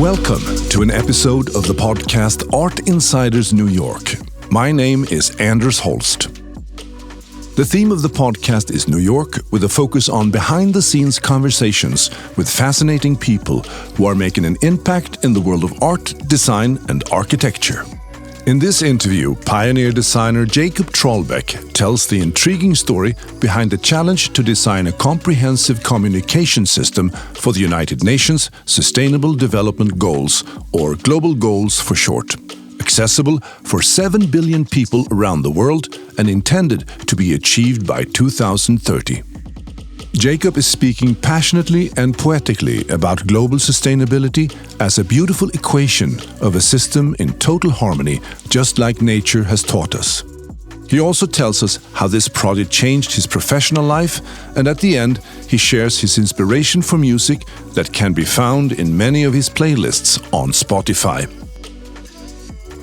Welcome to an episode of the podcast Art Insiders New York. My name is Anders Holst. The theme of the podcast is New York, with a focus on behind-the-scenes conversations with fascinating people who are making an impact in the world of art, design, and architecture. In this interview, pioneer designer Jakob Trollbäck tells the intriguing story behind the challenge to design a comprehensive communication system for the United Nations Sustainable Development Goals, or Global Goals for short, accessible for 7 billion people around the world and intended to be achieved by 2030. Jakob is speaking passionately and poetically about global sustainability as a beautiful equation of a system in total harmony, just like nature has taught us. He also tells us how this project changed his professional life, and at the end, he shares his inspiration for music that can be found in many of his playlists on Spotify.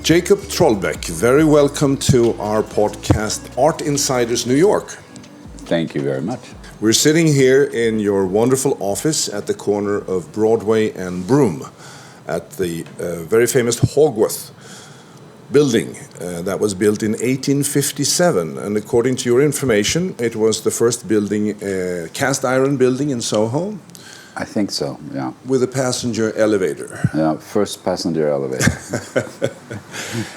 Jakob Trollbäck, very welcome to our podcast Art Insiders New York. Thank you very much. We're sitting here in your wonderful office at the corner of Broadway and Broome at the very famous Hogwarts building that was built in 1857. And according to your information, it was the first building, cast iron building in Soho. I think so, yeah. With a passenger elevator. Yeah, first passenger elevator.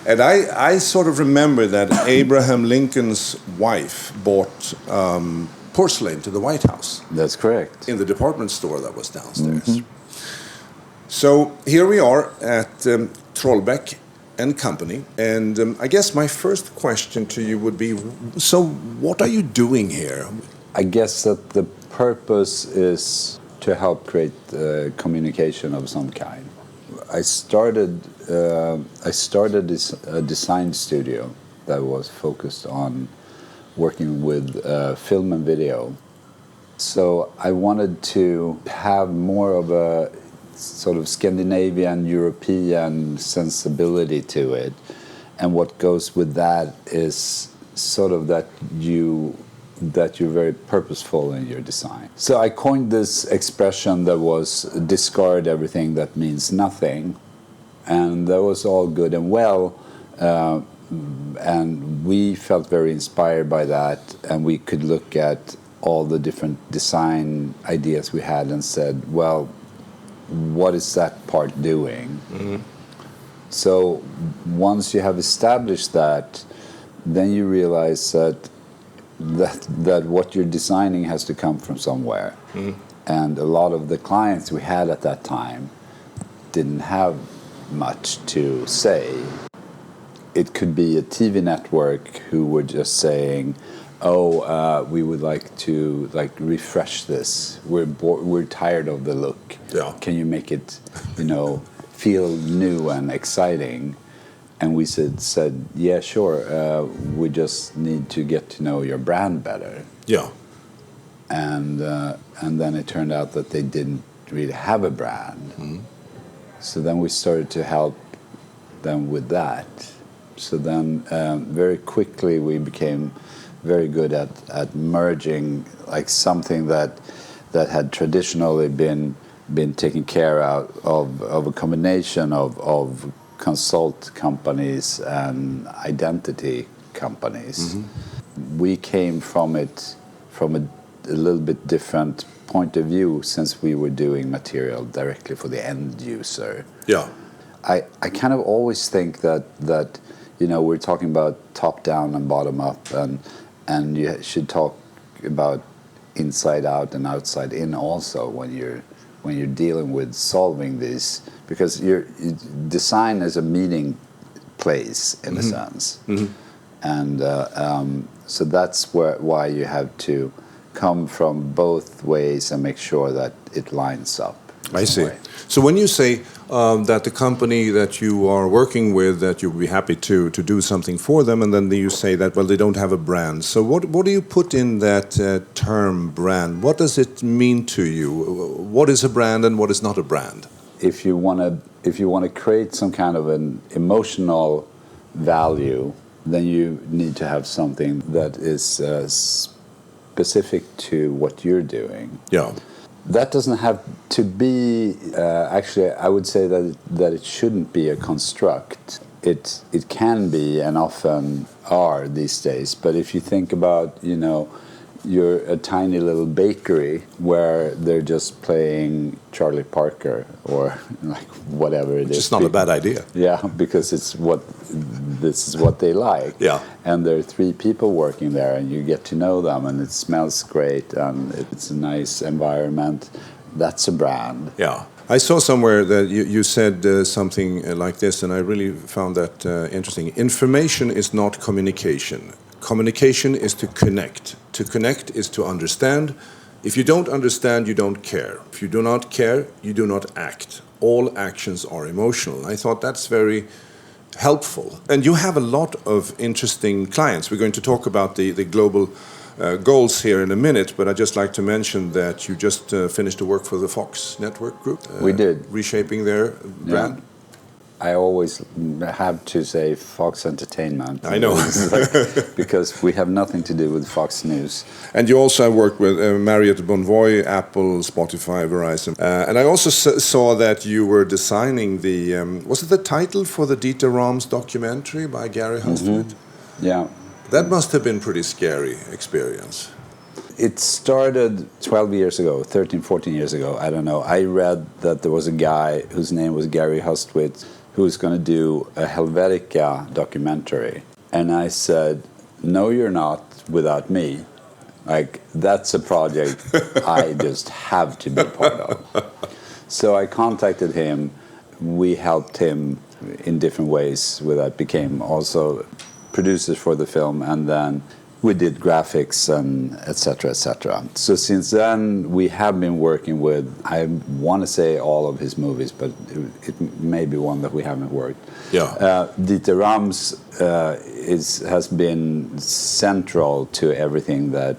And I sort of remember that Abraham Lincoln's wife bought porcelain to the White House. That's correct. In the department store that was downstairs. Mm-hmm. So here we are at Trollbäck and Company. And I guess my first question to you would be, so what are you doing here? I guess that the purpose is to help create communication of some kind. I started this design studio that was focused on working with film and video. So I wanted to have more of a sort of Scandinavian, European sensibility to it. And what goes with that is sort of that you're very purposeful in your design. So I coined this expression that was discard everything that means nothing. And that was all good and well. And we felt very inspired by that, and we could look at all the different design ideas we had and said, well, what is that part doing? Mm-hmm. So once you have established that, then you realize that what you're designing has to come from somewhere. Mm-hmm. And a lot of the clients we had at that time didn't have much to say. It could be a TV network who were just saying, we would like to refresh this. We're tired of the look. Yeah. Can you make it, feel new and exciting? And we said, yeah, sure. We just need to get to know your brand better. Yeah. And then it turned out that they didn't really have a brand. Mm-hmm. So then we started to help them with that. So then very quickly we became very good at merging like something that had traditionally been taken care of a combination of consult companies and identity companies. Mm-hmm. We came from it from a little bit different point of view, since we were doing material directly for the end user. Yeah. I kind of always think that we're talking about top down and bottom up, and you should talk about inside out and outside in also when you're dealing with solving these, because your design is a meeting place in mm-hmm. a sense, mm-hmm. and so that's why you have to come from both ways and make sure that it lines up. I see. So when you say that the company that you are working with, that you'll be happy to do something for them, and then you say that, well, they don't have a brand. So what do you put in that term brand? What does it mean to you? What is a brand and what is not a brand? If you want to create some kind of an emotional value, then you need to have something that is specific to what you're doing. Yeah. That doesn't have to be. Actually, I would say that it shouldn't be a construct. It can be, and often are these days. But if you think about, you're a tiny little bakery where they're just playing Charlie Parker or like whatever it is. It's not a bad idea. Yeah, because this is what they like. Yeah. And there are 3 people working there, and you get to know them, and it smells great, and it's a nice environment. That's a brand. Yeah. I saw somewhere that you said something like this, and I really found that interesting. Information is not communication. Communication is to connect. To connect is to understand. If you don't understand, you don't care. If you do not care, you do not act. All actions are emotional. I thought that's very helpful. And you have a lot of interesting clients. We're going to talk about the global goals here in a minute, but I'd just like to mention that you just finished the work for the Fox Network Group. We did. Reshaping their brand. Yeah. I always have to say Fox Entertainment. I know. Because we have nothing to do with Fox News. And you also have worked with Marriott Bonvoy, Apple, Spotify, Verizon. And I also saw that you were designing the... was it the title for the Dieter Rams documentary by Gary Hustvedt? Yeah. That must have been a pretty scary experience. It started 12 years ago, 13, 14 years ago, I don't know. I read that there was a guy whose name was Gary Hustvedt who was going to do a Helvetica documentary. And I said, no, you're not without me. Like, that's a project I just have to be part of. So I contacted him. We helped him in different ways with that. Became also producers for the film, and then we did graphics and etc. etc. So since then we have been working with, I want to say all of his movies, but it may be one that we haven't worked. Yeah. Dieter Rams has been central to everything that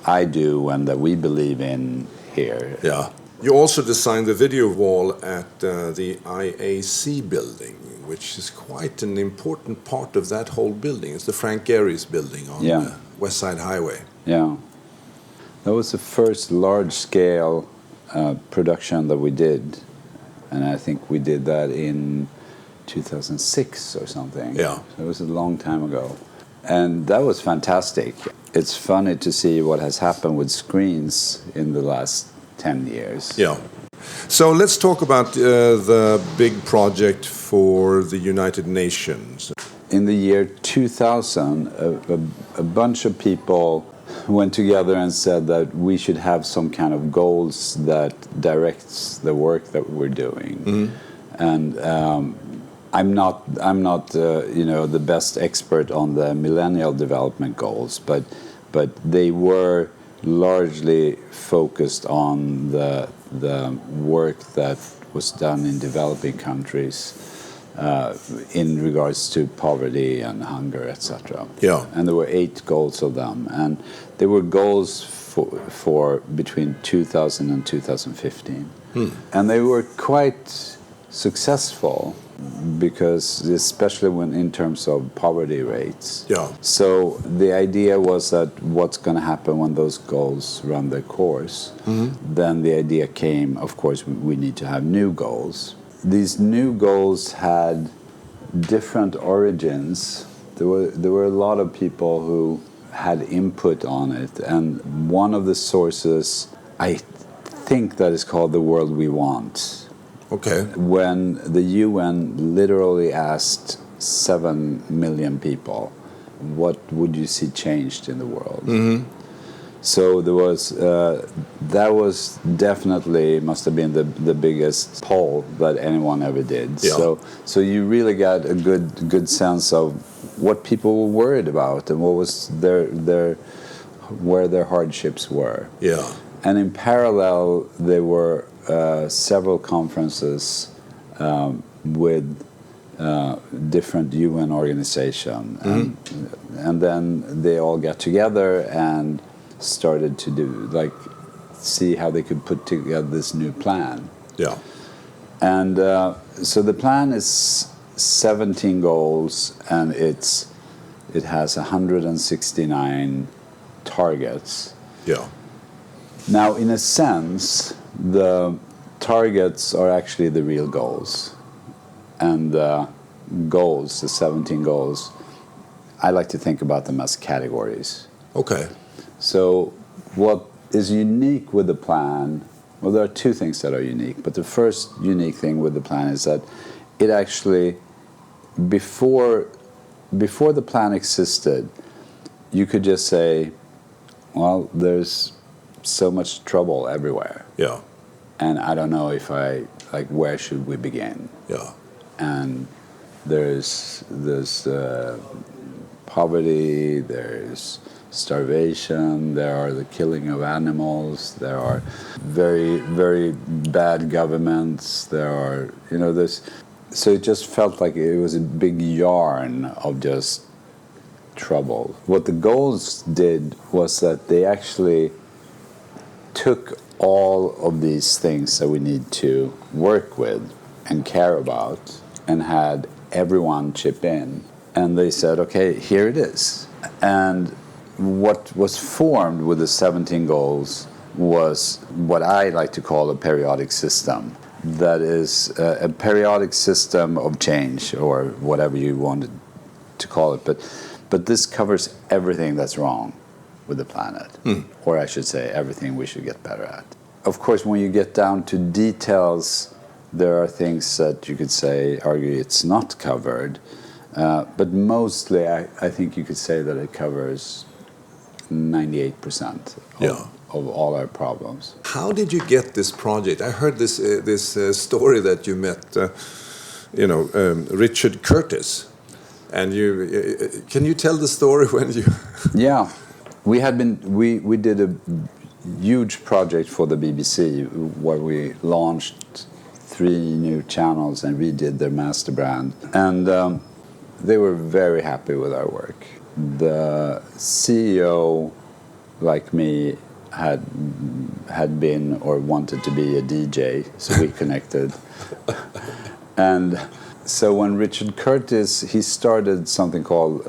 I do and that we believe in here. Yeah. You also designed the video wall at the IAC building, which is quite an important part of that whole building. It's the Frank Gehry's building on the West Side Highway. Yeah. That was the first large-scale production that we did. And I think we did that in 2006 or something. Yeah. So it was a long time ago. And that was fantastic. It's funny to see what has happened with screens in the last 10 years. Yeah. So let's talk about the big project for the United Nations. In the year 2000, a bunch of people went together and said that we should have some kind of goals that directs the work that we're doing. Mm-hmm. And I'm not the best expert on the Millennial Development Goals, but they were largely focused on the work that was done in developing countries in regards to poverty and hunger, etc. Yeah. And there were 8 goals of them, and they were goals for between 2000 and 2015, and they were quite successful. Because especially when in terms of poverty rates. Yeah. So the idea was that what's going to happen when those goals run their course? Mm-hmm. Then the idea came, of course, we need to have new goals. These new goals had different origins. There were a lot of people who had input on it, and one of the sources, I think that is called The World We Want. Okay. When the UN literally asked 7 million people, what would you see changed in the world? Mm-hmm. So there was that was definitely must have been the biggest poll that anyone ever did. Yeah. So you really got a good sense of what people were worried about and what was where their hardships were. Yeah. And in parallel, there were several conferences with different UN organizations, and then they all got together and started to see how they could put together this new plan. Yeah. And so the plan is 17 goals, and it has 169 targets. Yeah. Now, in a sense, the targets are actually the real goals. And the goals, the 17 goals, I like to think about them as categories. Okay. So what is unique with the plan, well, there are two things that are unique, but the first unique thing with the plan is that it actually, before the plan existed, you could just say, well, there's so much trouble everywhere. Yeah. And I don't know if where should we begin? Yeah. And there's poverty, there's starvation, there are the killing of animals, there are very, very bad governments, there are, there's... So it just felt like it was a big yarn of just trouble. What the goals did was that they actually took all of these things that we need to work with and care about and had everyone chip in. And they said, okay, here it is. And what was formed with the 17 goals was what I like to call a periodic system. That is a periodic system of change, or whatever you wanted to call it. But this covers everything that's wrong with the planet. Or I should say, everything we should get better at. Of course, when you get down to details, there are things that you could argue it's not covered. But mostly, I think you could say that it covers 98% of all our problems. How did you get this project? I heard this story that you met, Richard Curtis, and can you tell the story when you? Yeah, we did a huge project for the BBC where we launched 3 new channels and redid their master brand, and they were very happy with our work. The CEO, like me, had been or wanted to be a DJ, so we connected. And so when Richard Curtis, he started something called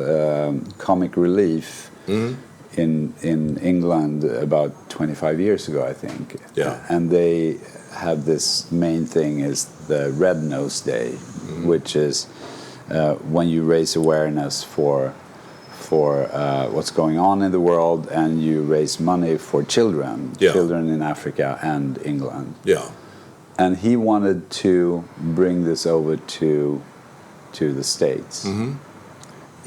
Comic Relief in England about 25 years ago, I think. Yeah. And they have this main thing is the Red Nose Day, which is when you raise awareness for what's going on in the world, and you raise money for children in Africa and England. Yeah. And he wanted to bring this over to the States.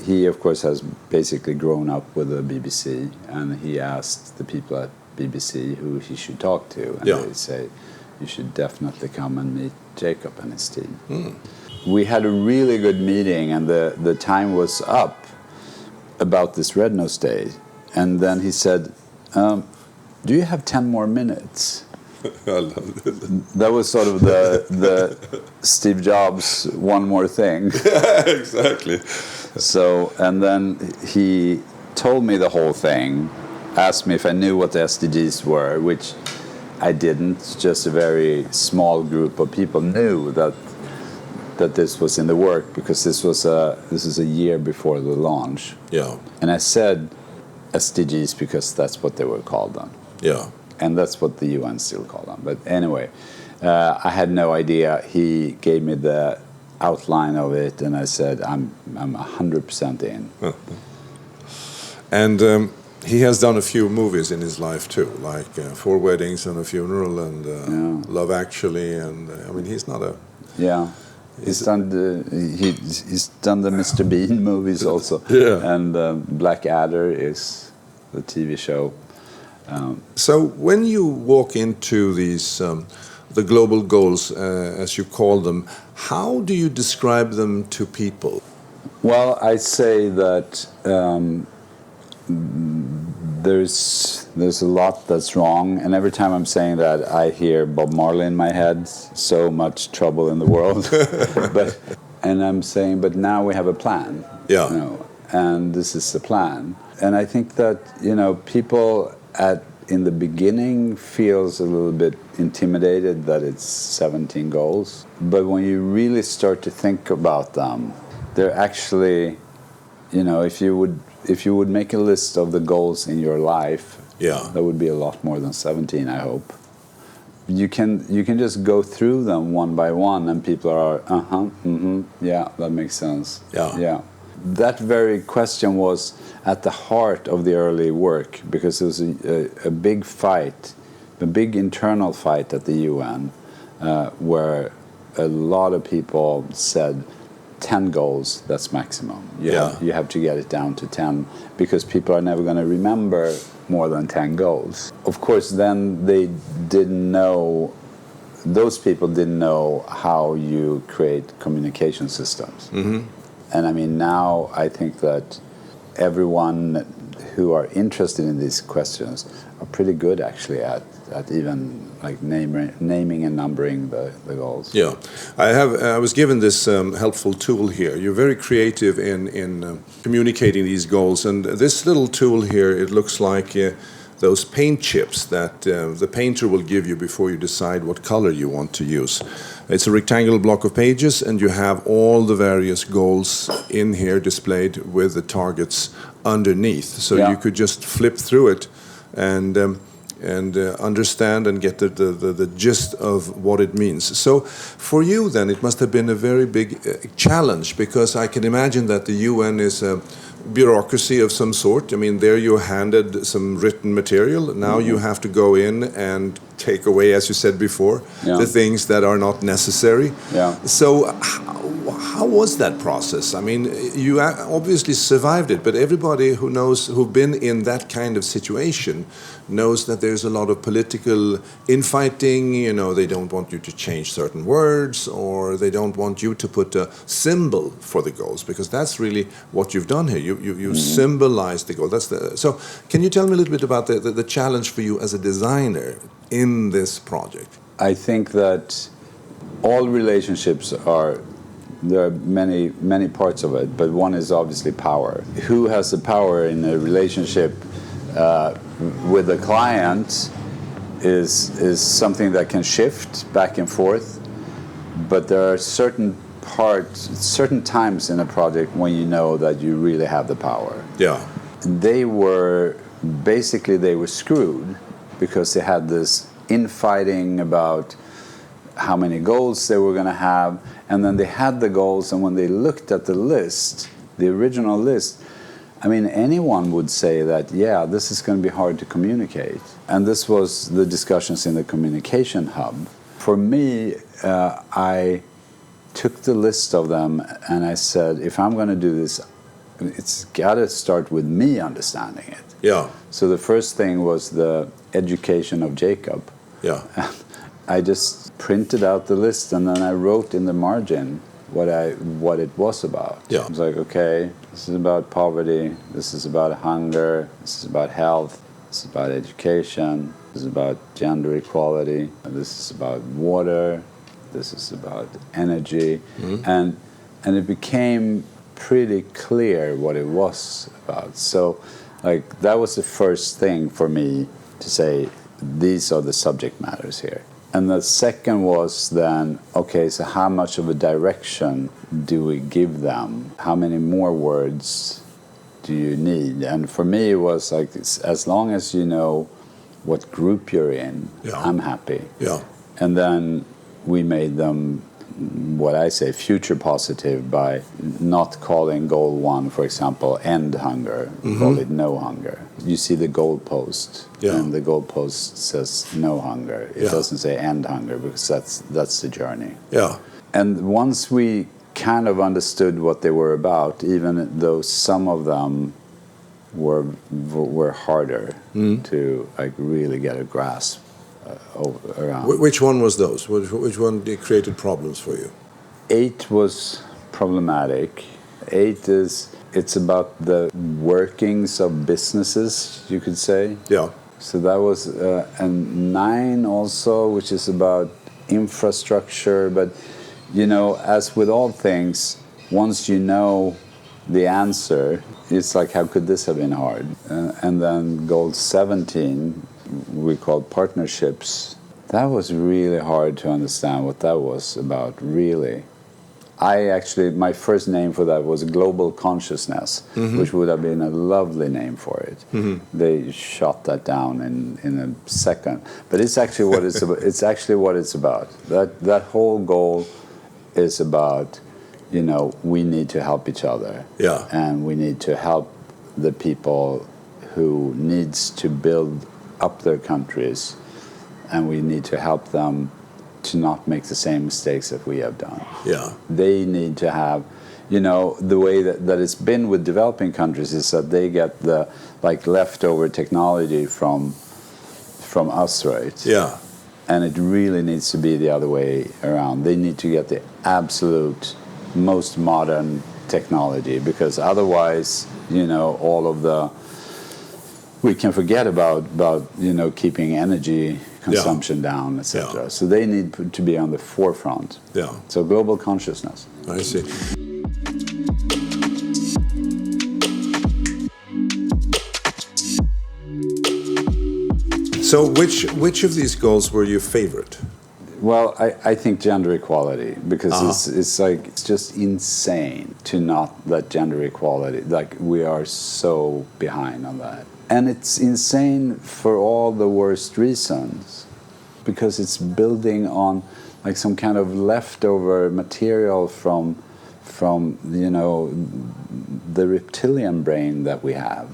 He, of course, has basically grown up with the BBC, and he asked the people at BBC who he should talk to, and they say, you should definitely come and meet Jakob and his team. We had a really good meeting, and the time was up about this Red Nose Day, and then he said, do you have 10 more minutes? I love it. That was sort of the Steve Jobs one more thing. Exactly. So, and then he told me the whole thing, asked me if I knew what the SDGs were, which I didn't. Just a very small group of people knew that this was in the work, because this is a year before the launch. Yeah. And I said SDGs because that's what they were called then. Yeah. And that's what the UN still call them. But anyway, I had no idea. He gave me the outline of it, and I said, I'm 100% in. And he has done a few movies in his life too, like 4 Weddings and a Funeral, and Love Actually, and I mean, he's not a... Yeah. He's done the Mr. Bean movies also. Yeah. And Blackadder is the TV show. So when you walk into these, the global goals, as you call them, how do you describe them to people? Well, I say that there's a lot that's wrong, and every time I'm saying that, I hear Bob Marley in my head. So much trouble in the world, and I'm saying, but now we have a plan. Yeah. And this is the plan. And I think that people in the beginning feels a little bit intimidated that it's 17 goals, but when you really start to think about them, they're actually, if you would make a list of the goals in your life, that would be a lot more than 17, I hope. you can just go through them one by one, and people are yeah, that makes sense. Yeah. That very question was at the heart of the early work, because it was a big fight, a big internal fight at the UN, where a lot of people said 10 goals, that's maximum. You have to get it down to 10, because people are never going to remember more than 10 goals. Of course, then they didn't know, those people didn't know how you create communication systems. Mm-hmm. And I mean, now I think that everyone who are interested in these questions are pretty good actually at even like naming and numbering the goals. Yeah, I was given this helpful tool here. You're very creative in communicating these goals, and this little tool here, it looks like those paint chips that the painter will give you before you decide what color you want to use. It's a rectangular block of pages, and you have all the various goals in here displayed with the targets underneath. So you could just flip through it and understand and get the gist of what it means. So for you then, it must have been a very big challenge, because I can imagine that the UN is a bureaucracy of some sort. I mean, there you're handed some written material. Now you have to go in and take away, as you said before, the things that are not necessary. So how was that process? I mean, you obviously survived it, but everybody who've been in that kind of situation knows that there's a lot of political infighting. You know, they don't want you to change certain words, or they don't want you to put a symbol for the goals, because that's really what you've done here. You symbolize the goal. So can you tell me a little bit about the challenge for you as a designer in this project? I think that all relationships there are many parts of it, but one is obviously power. Who has the power in a relationship with a client is something that can shift back and forth, but there are certain times in a project when you know that you really have the power. They were screwed, because they had this infighting about how many goals they were going to have, and then they had the goals, and when they looked at the list, the original list, I mean, anyone would say that, this is going to be hard to communicate. And this was the discussions in the communication hub. For me, I took the list of them and I said, if I'm going to do this, it's got to start with me understanding it. So the first thing was the education of Jakob. I just printed out the list, and then I wrote in the margin what it was about. It was like, okay, this is about poverty, this is about hunger, this is about health, this is about education, this is about gender equality, this is about water, this is about energy, and it became pretty clear what it was about. So, like, that was the first thing for me to say, these are the subject matters here. And the second was then, okay, so how much of a direction do we give them? How many more words do you need? And for me, it was like, as long as you know what group you're in, I'm happy. And then we made them, what I say, future positive by not calling goal 1, for example, end hunger. Call it no hunger. You see the goal post, and the goal post says no hunger. It doesn't say end hunger, because that's the journey. And once we kind of understood what they were about, even though some of them were harder to like really get a grasp around. Which one was those? Which one created problems for you? 8 was problematic. 8 it's about the workings of businesses, you could say. So that was, and 9 also, which is about infrastructure. But, you know, as with all things, once you know the answer, it's like, how could this have been hard? And then goal 17, we called partnerships. That was really hard to understand what that was about, really. my first name for that was Global Consciousness, which would have been a lovely name for it. They shot that down in a second. But it's actually what it's about. It's actually what it's about. That whole goal is about, we need to help each other. Yeah. And we need to help the people who needs to build up their countries, and we need to help them to not make the same mistakes that we have done. Yeah. They need to have, the way that it's been with developing countries is that they get the leftover technology from us, right? Yeah. And it really needs to be the other way around. They need to get the absolute most modern technology, because otherwise, all of we can forget about keeping energy consumption down, etc. So they need to be on the forefront. Yeah. So global consciousness. I see. So which of these goals were your favorite? Well, I think gender equality, because it's just insane to not let gender equality, we are so behind on that. And it's insane for all the worst reasons, because it's building on some kind of leftover material from the reptilian brain that we have.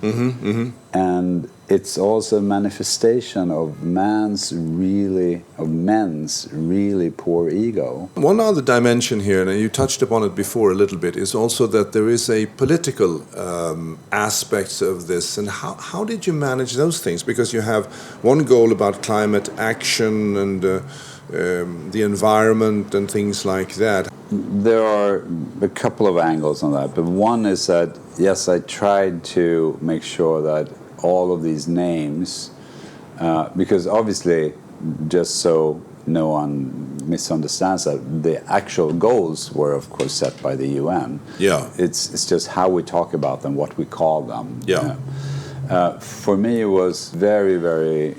And it's also a manifestation of men's really poor ego. One other dimension here, and you touched upon it before a little bit, is also that there is a political aspect of this. And how did you manage those things? Because you have one goal about climate action and the environment and things like that. There are a couple of angles on that, but one is that, yes, I tried to make sure that all of these names, because obviously, just so no one misunderstands that, the actual goals were, of course, set by the UN. Yeah. It's just how we talk about them, what we call them. Yeah. For me, it was very, very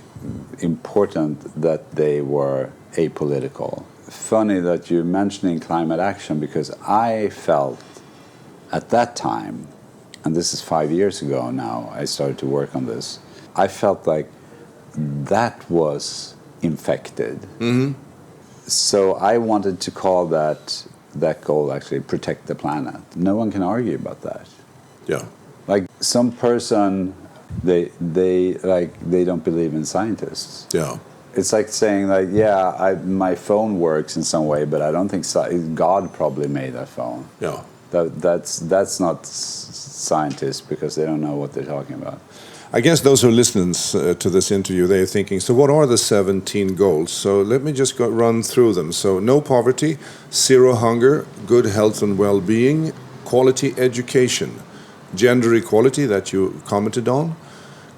important that they were apolitical. Funny that you're mentioning climate action, because I felt at that time, and this is 5 years ago now, I started to work on this, I felt like that was infected. So I wanted to call that goal actually protect the planet. No one can argue about that. Yeah. Like some person, they don't believe in scientists. Yeah. It's like saying my phone works in some way, but I don't think God probably made that phone. Yeah. That's not scientists, because they don't know what they're talking about. I guess those who are listening to this interview, they're thinking, so what are the 17 goals? So let me just run through them. So no poverty, zero hunger, good health and well-being, quality education, gender equality that you commented on,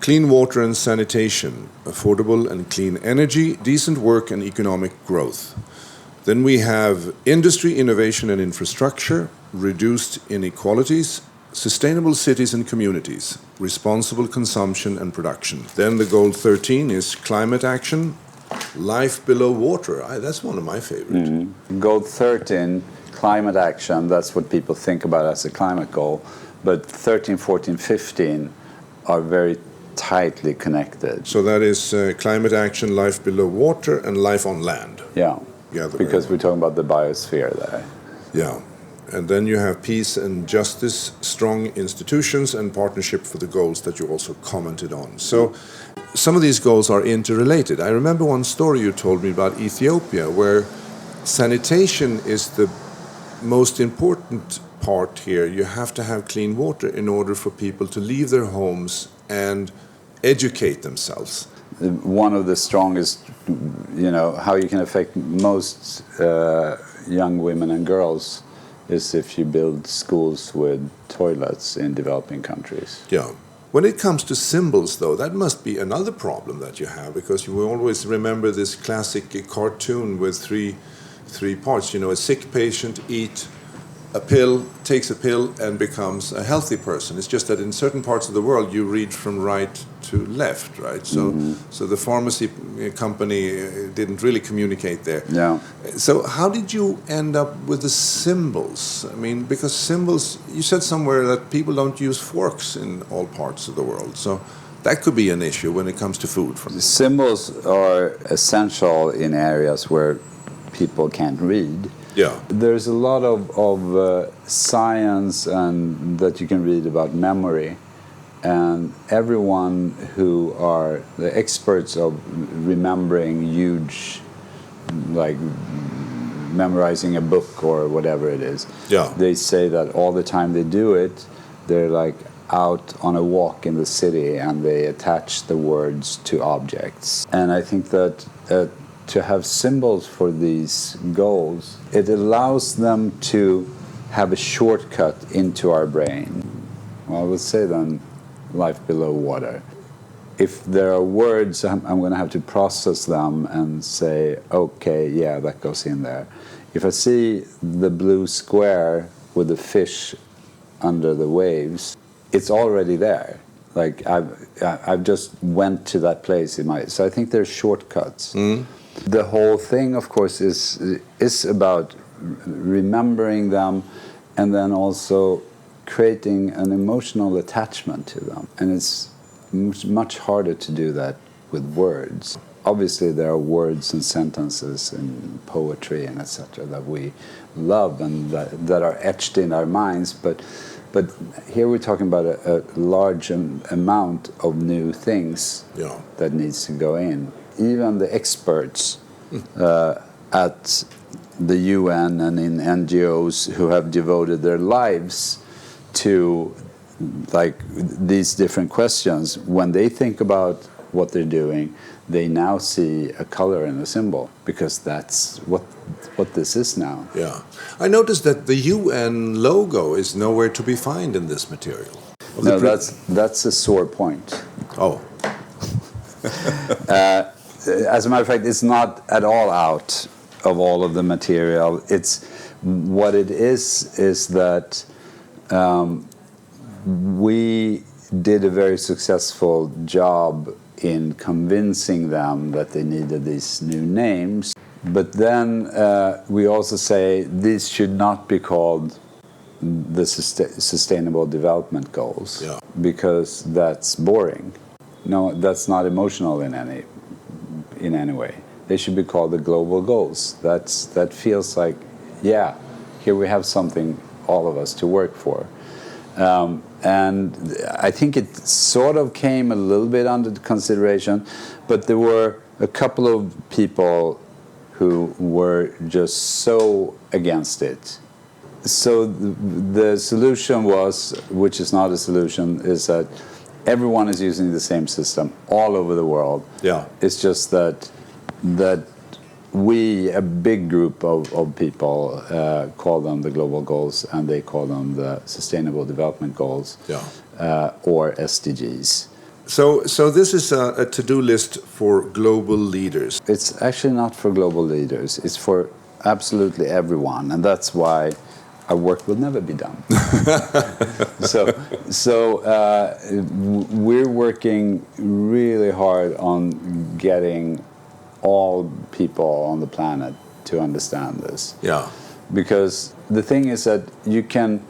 clean water and sanitation, affordable and clean energy, decent work and economic growth. Then we have industry, innovation and infrastructure, reduced inequalities, sustainable cities and communities, responsible consumption and production. Then the goal 13 is climate action, life below water. That's one of my favorites. Goal 13, climate action, that's what people think about as a climate goal. But 13, 14, 15 are very tightly connected. So that is climate action, life below water, and life on land. Yeah, because we're talking about the biosphere there. Yeah, and then you have peace and justice, strong institutions, and partnership for the goals that you also commented on. So some of these goals are interrelated. I remember one story you told me about Ethiopia, where sanitation is the most important part here. You have to have clean water in order for people to leave their homes and educate themselves. One of the strongest, how you can affect most young women and girls is if you build schools with toilets in developing countries. Yeah. When it comes to symbols, though, that must be another problem that you have, because you will always remember this classic cartoon with three parts. A sick patient, eat a pill, takes a pill and becomes a healthy person. It's just that in certain parts of the world you read from right to left, right? So so the pharmacy company didn't really communicate there. Yeah. So how did you end up with the symbols? I mean, because symbols, you said somewhere that people don't use forks in all parts of the world. So that could be an issue when it comes to food. Symbols are essential in areas where people can't read. Yeah. There's a lot of science and that you can read about memory, and everyone who are the experts of remembering huge, like memorizing a book or whatever it is. Yeah. They say that all the time they do it, they're like out on a walk in the city and they attach the words to objects. And I think that to have symbols for these goals, it allows them to have a shortcut into our brain. Well, I would say then life below water. If there are words, I'm going to have to process them and say, okay, yeah, that goes in there. If I see the blue square with the fish under the waves, it's already there. Like I've just went to that place in my. So I think there's shortcuts. The whole thing, of course, is about remembering them, and then also creating an emotional attachment to them. And it's much harder to do that with words. Obviously, there are words and sentences in poetry and etc. that we love and that are etched in our minds, but here we're talking about a large amount of new things that needs to go in. Even the experts at the UN and in NGOs who have devoted their lives to like these different questions, when they think about what they're doing, they now see a color and a symbol, because that's what this is now. Yeah. I noticed that the UN logo is nowhere to be found in this material. No, that's a sore point. Oh. As a matter of fact, it's not at all out of all of the material. It's what it is that we did a very successful job in convincing them that they needed these new names. But then we also say these should not be called the Sustainable Development Goals, because that's boring. No, that's not emotional in any way. They should be called the Global Goals. That feels like, yeah, here we have something, all of us, to work for. And I think it sort of came a little bit under consideration, but there were a couple of people who were just so against it. So the solution was, which is not a solution, is that everyone is using the same system all over the world. Yeah. It's just that we, a big group of people, call them the Global Goals, and they call them the Sustainable Development Goals, or SDGs. So this is a to-do list for global leaders. It's actually not for global leaders. It's for absolutely everyone, and that's why our work will never be done. So we're working really hard on getting all people on the planet to understand this. Yeah. Because the thing is that you can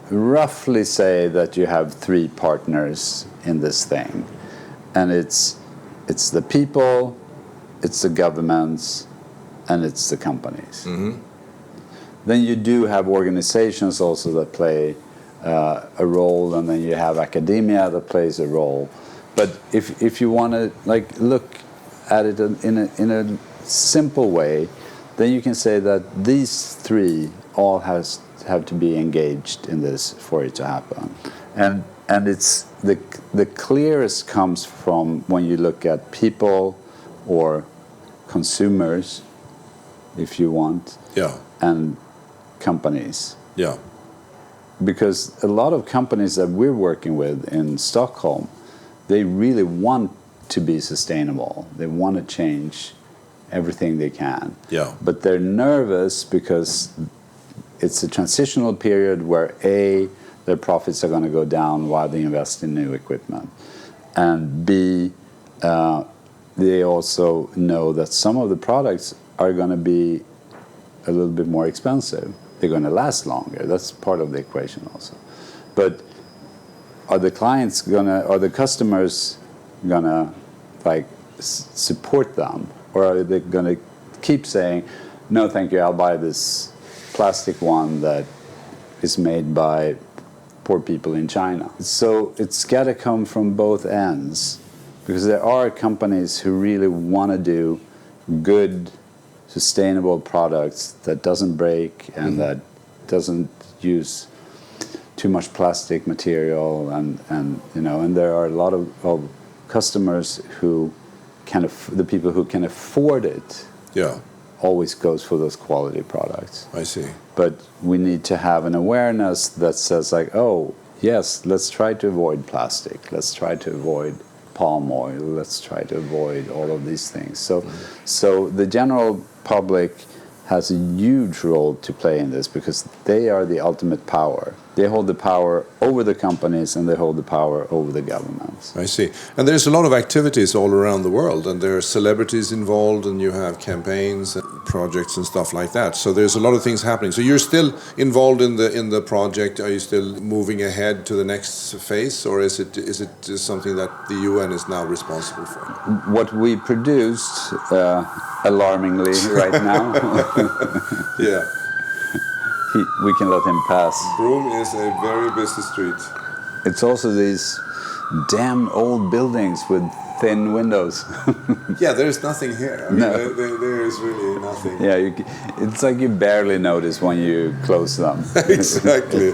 roughly say that you have 3 partners in this thing, and it's the people, it's the governments, and it's the companies. Mm-hmm. Then you do have organizations also that play a role, and then you have academia that plays a role. But if you want to look at it in a simple way, then you can say that these 3 all have to be engaged in this for it to happen. And it's the clearest comes from when you look at people or consumers, if you want, and companies. Yeah. Because a lot of companies that we're working with in Stockholm, they really want to be sustainable. They want to change everything they can. Yeah. But they're nervous because it's a transitional period where their profits are going to go down while they invest in new equipment, and B, they also know that some of the products are going to be a little bit more expensive. They're going to last longer. That's part of the equation also. But are the customers gonna like support them, or are they gonna keep saying, no, thank you, I'll buy this plastic one that is made by poor people in China? So it's got to come from both ends, because there are companies who really want to do good, sustainable products that doesn't break and that doesn't use too much plastic material, and there are a lot of customers who the people who can afford it. Yeah. Always goes for those quality products. I see. But we need to have an awareness that says like, oh yes, let's try to avoid plastic. Let's try to avoid palm oil. Let's try to avoid all of these things. So the general public has a huge role to play in this, because they are the ultimate power. They hold the power over the companies, and they hold the power over the governments. I see. And there's a lot of activities all around the world, and there are celebrities involved, and you have campaigns and projects and stuff like that. So there's a lot of things happening. So you're still involved in the project. Are you still moving ahead to the next phase, or is it just something that the UN is now responsible for? What we produced, alarmingly right now. Yeah. We can let him pass. Broome is a very busy street. It's also these damn old buildings with thin windows. Yeah, there's nothing here. I mean, No. there is really nothing. Yeah, it's like you barely notice when you close them. Exactly.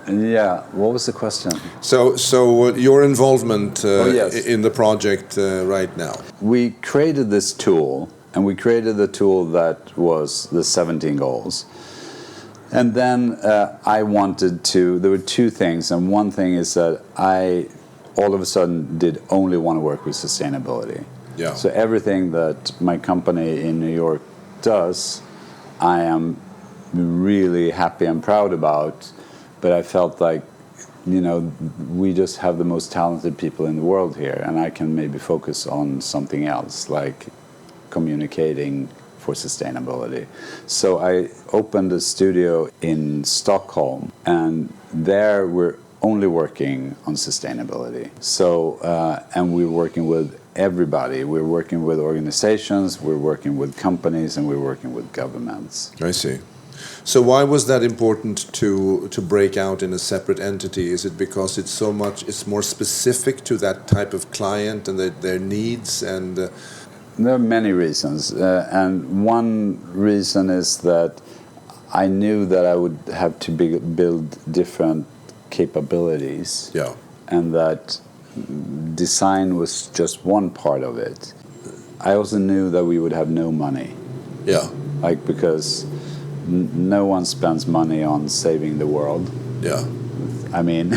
Yeah, what was the question? So your involvement yes. in the project right now? We created this tool, and we created the tool that was the 17 goals. And then I wanted to, there were two things, and one thing is that I all of a sudden did only want to work with sustainability. Yeah. So everything that my company in New York does, I am really happy and proud about, but I felt like, we just have the most talented people in the world here, and I can maybe focus on something else, like communicating for sustainability. So I opened a studio in Stockholm, and there we're only working on sustainability. So, and we're working with everybody. We're working with organizations, we're working with companies, and we're working with governments. I see. So why was that important to break out in a separate entity? Is it because it's more specific to that type of client and their needs and... There are many reasons, and one reason is that I knew that I would have to build different capabilities, yeah, and that design was just one part of it. I also knew that we would have no money, yeah, like because no one spends money on saving the world. Yeah, I mean.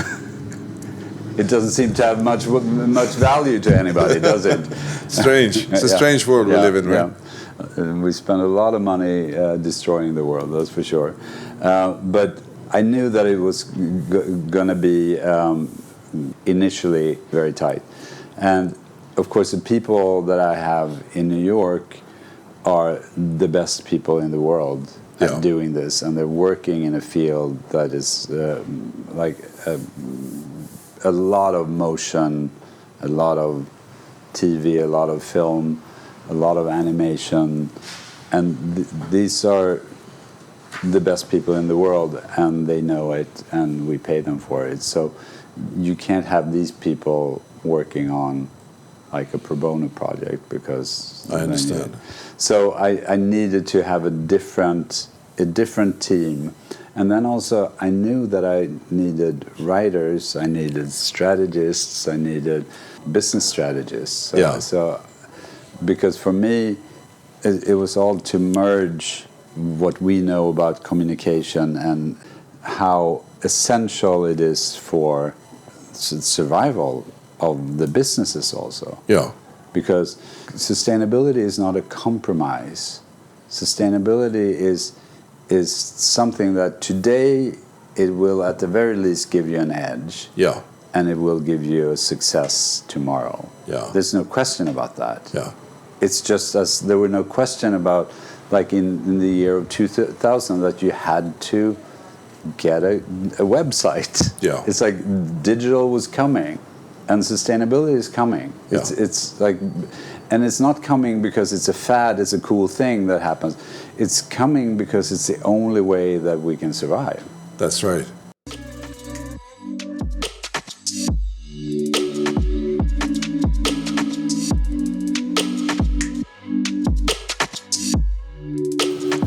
It doesn't seem to have much value to anybody, does it? Strange. It's a strange world we live in, right? Yeah. We spend a lot of money destroying the world, that's for sure. But I knew that it was going to be initially very tight. And of course, the people that I have in New York are the best people in the world at doing this, and they're working in a field that is like a lot of motion, a lot of TV, a lot of film, a lot of animation, and these are the best people in the world, and they know it, and we pay them for it. So you can't have these people working on like a pro bono project, because I understand. So I needed to have a different team. And then also I knew that I needed writers, I needed strategists, I needed business strategists. So because for me, it was all to merge what we know about communication and how essential it is for survival of the businesses also. Yeah. Because sustainability is not a compromise. Sustainability is something that today it will at the very least give you an edge. Yeah. And it will give you a success tomorrow. Yeah. There's no question about that. Yeah. It's just as there were no question about, like in the year of 2000, that you had to get a website. Yeah. It's like digital was coming, and sustainability is coming. Yeah. It's like, and it's not coming because it's a fad, it's a cool thing that happens. It's coming because it's the only way that we can survive. That's right.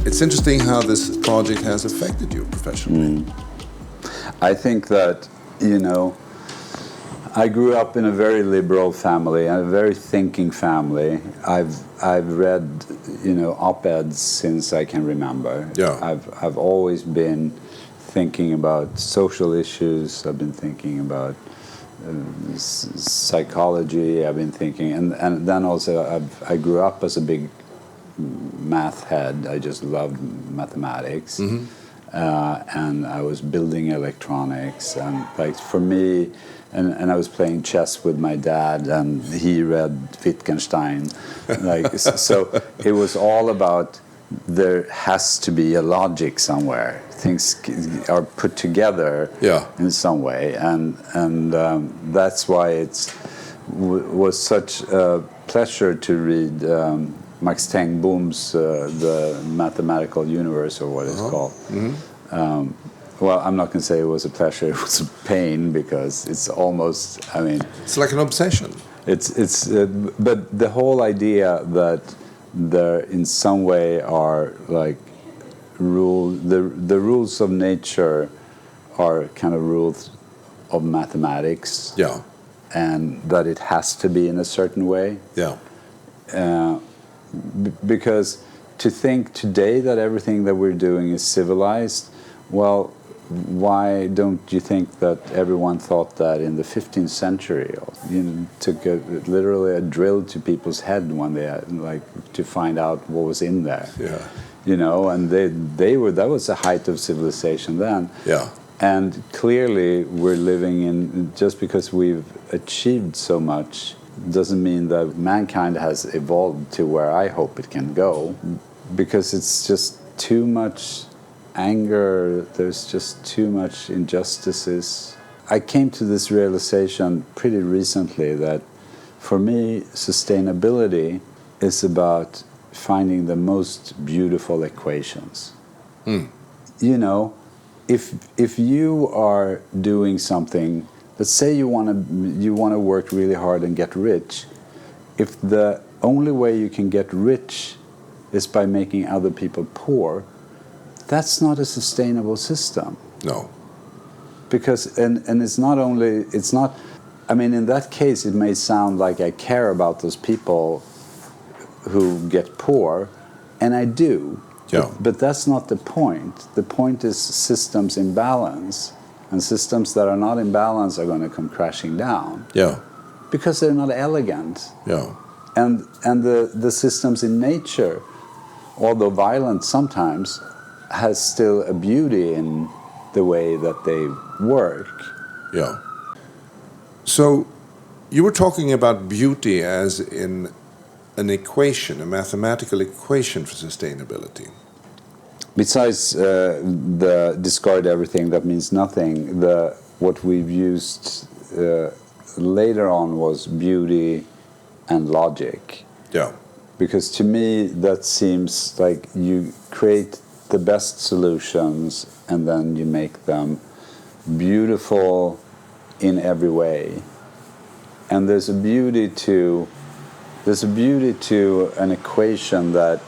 It's interesting how this project has affected you professionally. I think that, you know, I grew up in a very liberal family, a very thinking family. I've read, you know, op-eds since I can remember. Yeah. I've always been thinking about social issues. I've been thinking about psychology. I've been thinking, and then also I grew up as a big math head. I just loved mathematics. Mm-hmm. And I was building electronics, and like for me, and I was playing chess with my dad, and he read Wittgenstein, like so. It was all about there has to be a logic somewhere. Things are put together in some way, and that's why it was such a pleasure to read. Max Tengbom's The Mathematical Universe, or what it's called. Mm-hmm. Well, I'm not going to say it was a pleasure, it was a pain, because it's almost, I mean... It's like an obsession. But the whole idea that there in some way are like the rules of nature are kind of rules of mathematics. Yeah. And that it has to be in a certain way. Yeah. Because to think today that everything that we're doing is civilized, well, why don't you think that everyone thought that in the 15th century? You know, took literally a drill to people's head when they had, like, to find out what was in there. Yeah. You know, and they were, that was the height of civilization then. Yeah. And clearly we're living in, just because we've achieved so much doesn't mean that mankind has evolved to where I hope it can go, because it's just too much anger, there's just too much injustices. I came to this realization pretty recently that for me, sustainability is about finding the most beautiful equations. Mm. You know, if you are doing something, let's say you want to work really hard and get rich. If the only way you can get rich is by making other people poor, that's not a sustainable system. No. Because and it's not. I mean, in that case, it may sound like I care about those people who get poor, and I do. Yeah. But that's not the point. The point is systems in balance. And systems that are not in balance are going to come crashing down. Yeah. Because they're not elegant. Yeah. And the systems in nature, although violent sometimes, has still a beauty in the way that they work. Yeah. So you were talking about beauty as in an equation, a mathematical equation for sustainability. Besides the discard everything that means nothing, what we've used later on was beauty and logic. Yeah. Because to me that seems like you create the best solutions and then you make them beautiful in every way. And there's a beauty to an equation that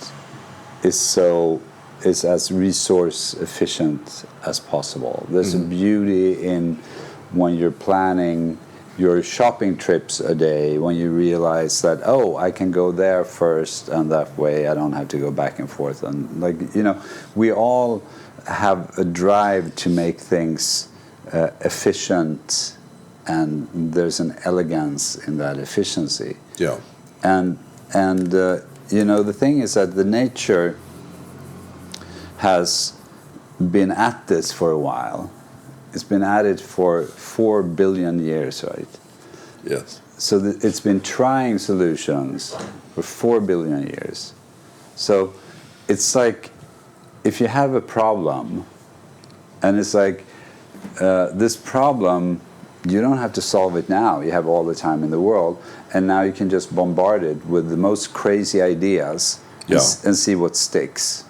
is as resource efficient as possible. There's a beauty in when you're planning your shopping trips a day, when you realize that, oh, I can go there first, and that way I don't have to go back and forth. And like, you know, we all have a drive to make things efficient, and there's an elegance in that efficiency. Yeah. And you know, the thing is that the nature has been at this for a while. It's been at it for 4 billion years, right? Yes. So it's been trying solutions for 4 billion years. So it's like if you have a problem, and it's like this problem, you don't have to solve it now. You have all the time in the world, and now you can just bombard it with the most crazy ideas and see what sticks.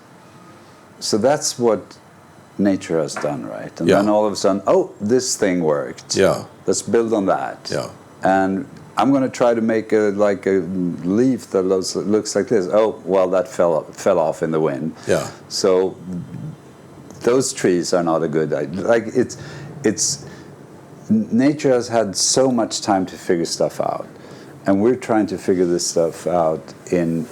So that's what nature has done, right? And then all of a sudden, oh, this thing worked. Yeah. Let's build on that. Yeah. And I'm going to try to make a leaf that looks like this. Oh, well, that fell off in the wind. Yeah. So those trees are not a good idea. Like it's nature has had so much time to figure stuff out, and we're trying to figure this stuff out in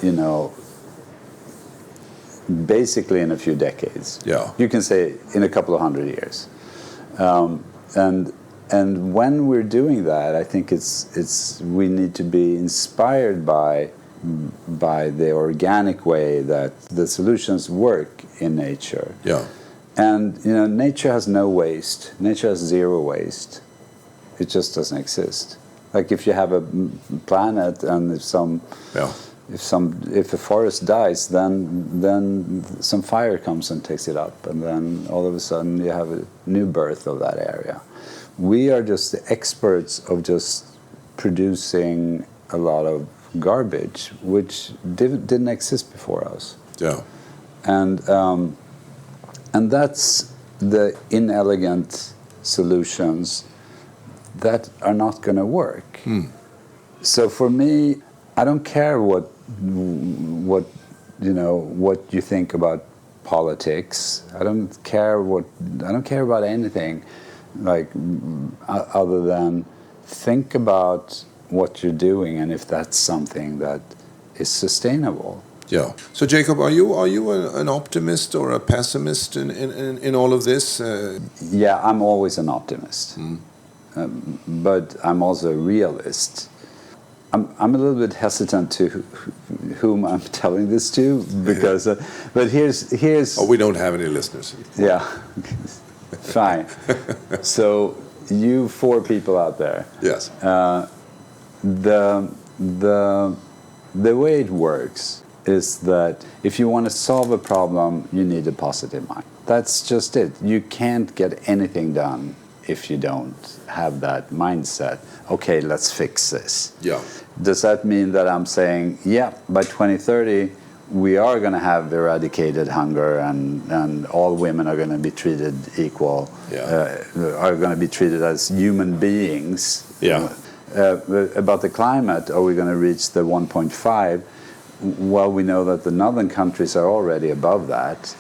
basically in a few decades. Yeah. You can say in a couple of 100 years, and when we're doing that, I think it's we need to be inspired by the organic way that the solutions work in nature. Yeah. And nature has no waste. Nature has zero waste. It just doesn't exist. Like if you have a planet and if a forest dies, then some fire comes and takes it up, and then all of a sudden you have a new birth of that area. We are just the experts of just producing a lot of garbage, which didn't exist before us. Yeah. And that's the inelegant solutions that are not going to work. So for me, I don't care what you think about politics. I don't care about anything, like other than think about what you're doing and if that's something that is sustainable. Yeah. So Jakob, are you an optimist or a pessimist in all of this? Yeah, I'm always an optimist, but I'm also a realist. I'm a little bit hesitant to whom I'm telling this to because, but here's. Oh, we don't have any listeners. Yeah, fine. So you 4 people out there. Yes. The way it works is that if you want to solve a problem, you need a positive mind. That's just it. You can't get anything done if you don't have that mindset. Okay, let's fix this. Yeah. Does that mean that I'm saying, yeah, by 2030, we are going to have eradicated hunger and all women are going to be treated equal, are going to be treated as human beings? Yeah. About the climate, are we going to reach the 1.5? Well, we know that the northern countries are already above that.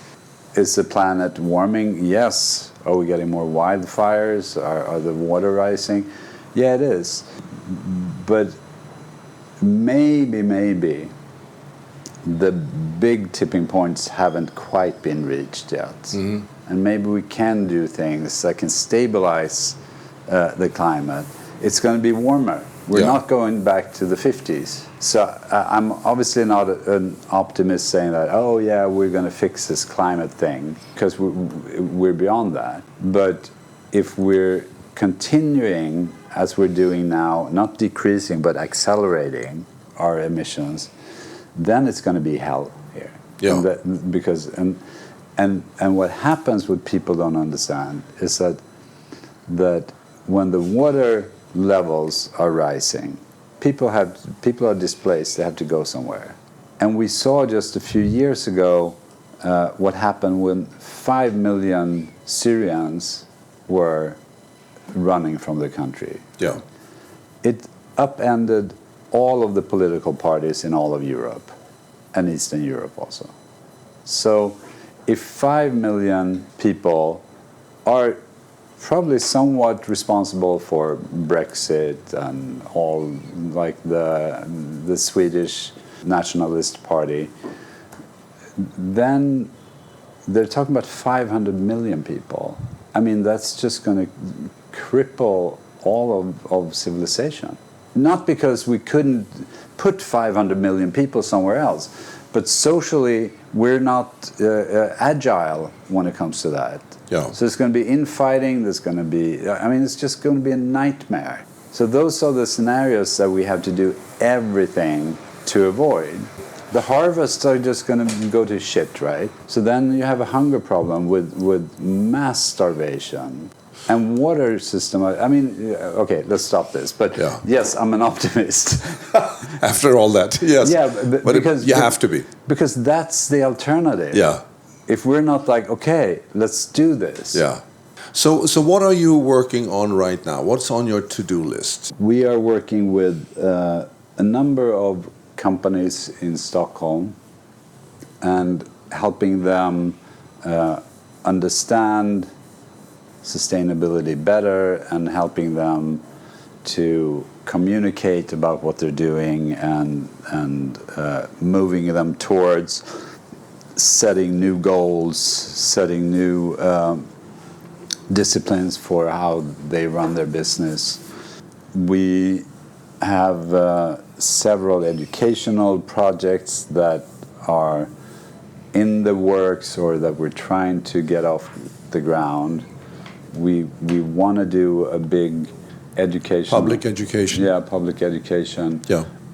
Is the planet warming? Yes. Are we getting more wildfires? Are the water rising? Yeah, it is. But maybe the big tipping points haven't quite been reached yet. Mm-hmm. And maybe we can do things that can stabilize the climate. It's going to be warmer. We're not going back to the 50s. So I'm obviously not an optimist saying that, oh yeah, we're going to fix this climate thing, because we're beyond that. But if we're continuing as we're doing now, not decreasing but accelerating our emissions, then it's going to be hell here. Yeah. And what happens, what people don't understand, is that when the water levels are rising, people are displaced. They have to go somewhere. And we saw just a few years ago what happened when 5 million Syrians were running from the country. Yeah. It upended all of the political parties in all of Europe and Eastern Europe also. So if 5 million people are probably somewhat responsible for Brexit and all, like the Swedish Nationalist Party, then they're talking about 500 million people. I mean, that's just going to cripple all of civilization. Not because we couldn't put 500 million people somewhere else, But socially, we're not agile when it comes to that. Yeah. So there's going to be infighting, there's going to be, I mean, it's just going to be a nightmare. So those are the scenarios that we have to do everything to avoid. The harvests are just going to go to shit, right? So then you have a hunger problem with mass starvation. And water system, I mean, okay, let's stop this. But yes, I'm an optimist. After all that, yes. Yeah, but because you have to be. Because that's the alternative. Yeah. If we're not like, okay, let's do this. Yeah. So what are you working on right now? What's on your to-do list? We are working with a number of companies in Stockholm and helping them understand sustainability better and helping them to communicate about what they're doing and moving them towards setting new goals, setting new disciplines for how they run their business. We have several educational projects that are in the works or that we're trying to get off the ground. We want to do a big education. Public education. Yeah, public education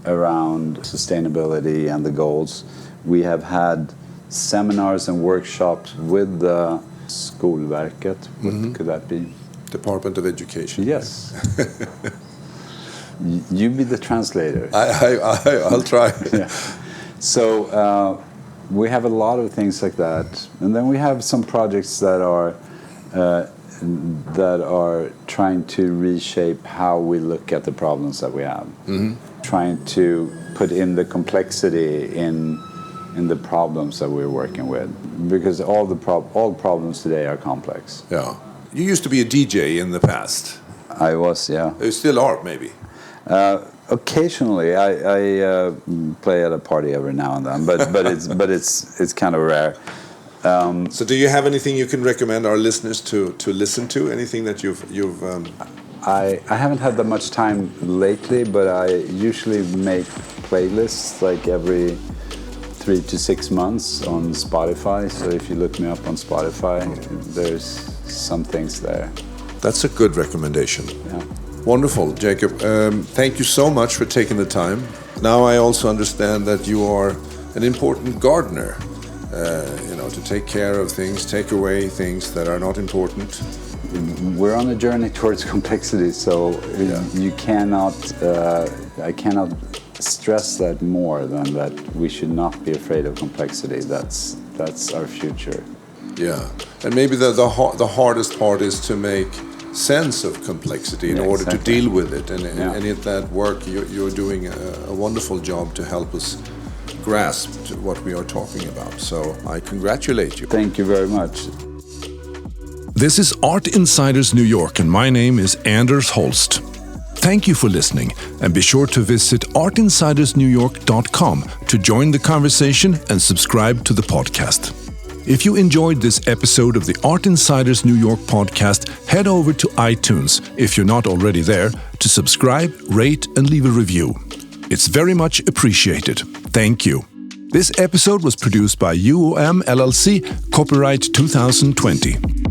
around sustainability and the goals. We have had seminars and workshops with the Skolverket. What could that be? Department of Education. Yes. You be the translator. I'll try. Yeah. So we have a lot of things like that, and then we have some projects that are trying to reshape how we look at the problems that we have. Trying to put in the complexity in the problems that we're working with, because all problems today are complex. Yeah. You used to be a DJ in the past. I was, yeah. You still are, maybe. Occasionally, I play at a party every now and then, but it's kind of rare. So, do you have anything you can recommend our listeners to listen to? Anything that you've I haven't had that much time lately, but I usually make playlists like every 3 to 6 months on Spotify. So if you look me up on Spotify, there's some things there. That's a good recommendation. Yeah. Wonderful, Jakob. Thank you so much for taking the time. Now I also understand that you are an important gardener. To take care of things, take away things that are not important. We're on a journey towards complexity, so you cannot. I cannot stress that more than that. We should not be afraid of complexity. That's our future. Yeah, and maybe the hardest part is to make sense of complexity in order to deal with it. And in that work, you're doing a wonderful job to help us grasp what we are talking about. So I congratulate you. Thank you very much. This is Art Insiders New York, and my name is Anders Holst. Thank you for listening, and be sure to visit artinsidersnewyork.com to join the conversation and subscribe to the podcast. If you enjoyed this episode of the Art Insiders New York podcast, head over to iTunes, if you're not already there, to subscribe, rate, and leave a review. It's very much appreciated. Thank you. This episode was produced by UOM LLC, copyright 2020.